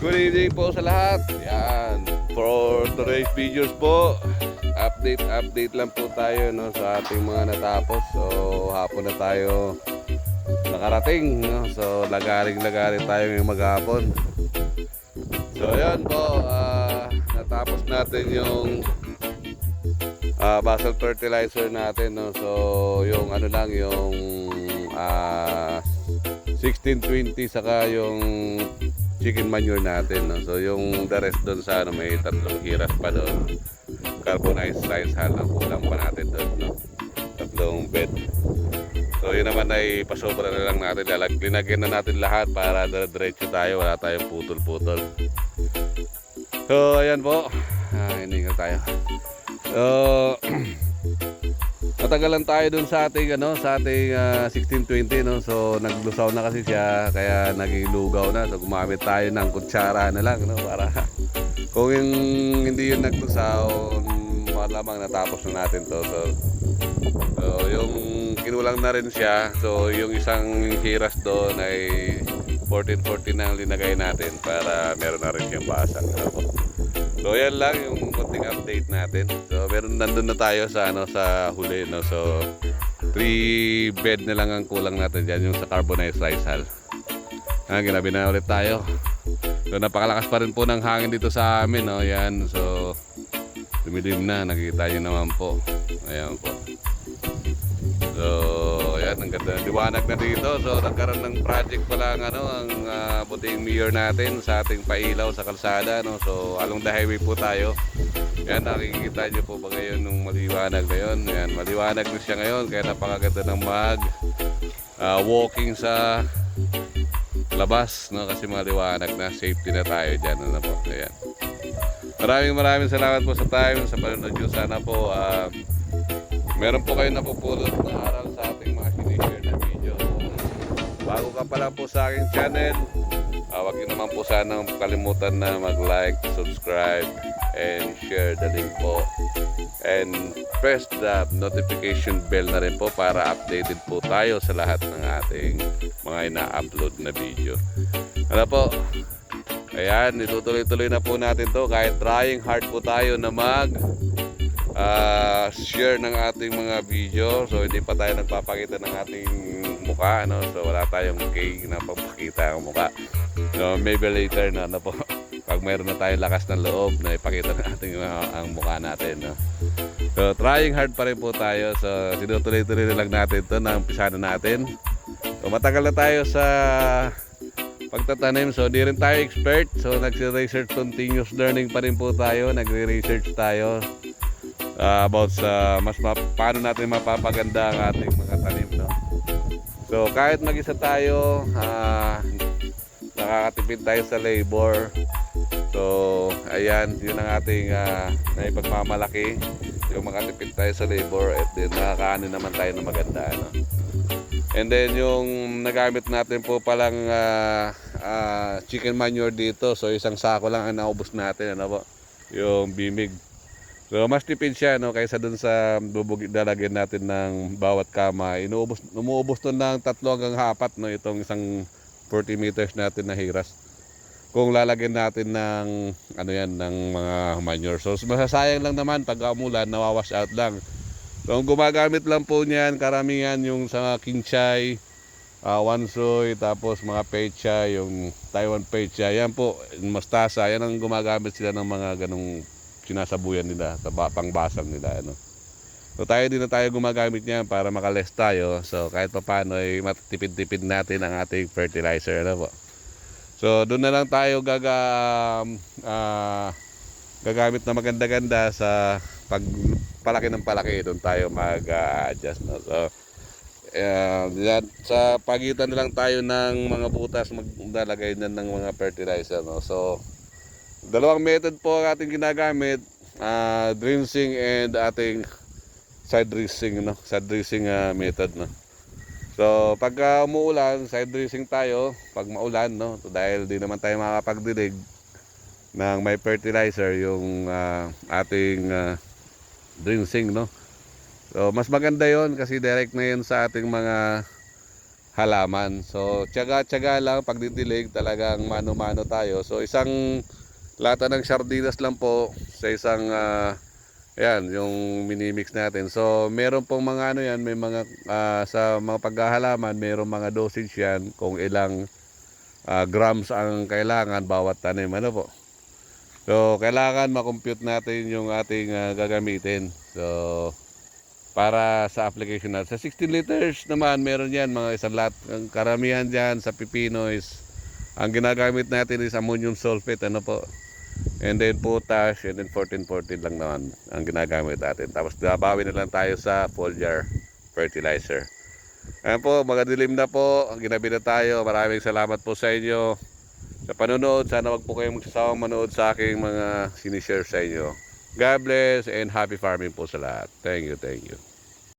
Good evening po sa lahat. Yan. For today's videos po, update lang po tayo no, sa ating mga natapos. So, hapon na tayo nakarating. No? So, lagaring-lagaring tayo ngayong maghapon. So, yan po. Natapos natin yung basal fertilizer natin. No? So, yung ano lang, yung 1620 saka yung chicken manure natin, no? So yung the rest doon sa ano, may tatlong hiras pa doon, carbonized rice hull ang kulang pa natin doon, no? Tatlong bed. So yun naman ay pasobra na lang natin, linagyan na natin lahat para diretso tayo, wala tayong putol-putol. So ayan po, hiningal tayo. So matagalan tayo dun sa ating ano, sa ating 1620, no. So naglusaw na kasi siya, kaya naging lugaw na. So gumamit tayo ng kutsara na lang, no, para kung yung hindi yun naglusaw, malamang natapos na natin to. So yung kinulang na rin siya. So yung isang hiras doon ay 1440 na ang linagay natin para meron na rin siyang basang, no? So yan lang yung konting update natin. So meron, nandun na tayo sa ano, sa huli, no. So 3 bed na lang ang kulang natin diyan, yung sa carbonized rice hull. Ginabi na ulit tayo. So napakalakas pa rin po ng hangin dito sa amin, no. Yan, so dumilim na, nakikita niyo naman po. Ayan po. So yan, ang ganda ng liwanag na dito. So nagkaroon ng project pala ang ano, ang buting mayor natin sa ating pailaw sa kalsada, no. So along the highway po tayo. Yan, nakikita niyo po ba ngayon nung maliwanag na yun. Yan, maliwanag na siya ngayon, kaya napakaganda ng walking sa labas, no, kasi maliwanag na, safety na tayo dyan, ano po. Ayan. Maraming salamat po sa time, sa panonood nyo. Sana po meron po kayo napupulot na aral sa ating mga sinishare na video. Bago ka pala po sa aking channel, huwag nyo naman po sanang kalimutan na mag-like, subscribe, and share the link po. And press the notification bell na rin po para updated po tayo sa lahat ng ating mga ina-upload na video. Ano po? Ayan, itutuloy-tuloy na po natin to, kahit trying hard po tayo na share ng ating mga video. So hindi pa tayo nagpapakita ng ating mukha, no? So wala tayong cake na pagpakita ang mukha. So maybe later na, ano po, pag mayroon na tayong lakas ng loob na ipakita ng ating ang mukha natin, no? So trying hard pa rin po tayo. So sinutuloy-tuloy na lang natin to, na umpisa na natin. So matagal na tayo sa pagtatanim, so di rin tayo expert. So nagre-research, continuous learning pa rin po tayo, nagre-research tayo about sa paano natin mapapaganda ang ating mga tanim, no? So kahit mag-isa tayo, nakakatipid tayo sa labor. So ayan, yun ang ating naipagmamalaki, yung makatipid tayo sa labor, at then nakakaano naman tayo na maganda, no? And then yung nagamit natin po palang chicken manure dito, so isang sako lang ang naubos natin, ano po, yung bimig. So mas tipid siya, no, kaysa dun sa lalagyan natin ng bawat kama. Umuubos to ng 3 hanggang 4, no, itong isang 40 meters natin na hiras. Kung lalagyan natin ng ano yan, ng mga manure. So masasayang lang naman pag umulan, nawawash out lang. So ang gumagamit lang po niyan karamihan yung sa kinchay, wansoy, tapos mga pecha, yung Taiwan pecha. Yan po, mustasa, yan ang gumagamit sila ng mga ganong sinasabuyan nila, pangbasang nila, ano. So tayo din na tayo gumagamit niyan para makales tayo. So kahit pa paano ay matipid-tipid natin ang ating fertilizer, ano po. So doon na lang tayo gagamit na maganda-ganda sa pagpalaki ng palaki. Doon tayo mag-adjust, no? So sa pagitan na lang tayo ng mga butas, maglalagay na ng mga fertilizer, no? So dalawang method po ang ating ginagamit, drenching and ating side dressing, no? Side dressing method, no? So pagka umuulan, side dressing tayo. Pag maulan, no, so, dahil di naman tayo makakapagdilig ng may fertilizer, yung ating drenching, no? So mas maganda yon kasi direct na yun sa ating mga halaman. So tiyaga-tiyaga lang pagdidilig, talagang mano-mano tayo. So isang lata ng sardinas lang po sa isang ayan, yung minimix natin. So meron pong mga ano yan, may mga sa mga paghahalaman, merong mga dosage yan kung ilang grams ang kailangan bawat tanim, ano po. So kailangan makompute natin yung ating gagamitin. So para sa application natin. Sa 16 liters naman, meron yan mga isang lot. Ang karamihan dyan sa pipino is, ang ginagamit natin is ammonium sulfate, ano po. And then potash, and then 14-14 lang naman ang ginagamit natin. Tapos babawi na lang tayo sa foliar fertilizer. Ayan po, magadilim na po. Ang ginabi na tayo. Maraming salamat po sa inyo sa panonood. Sana wag po kayong magsasawang manood sa aking mga sinishare sa inyo. God bless and happy farming po sa lahat. Thank you, thank you.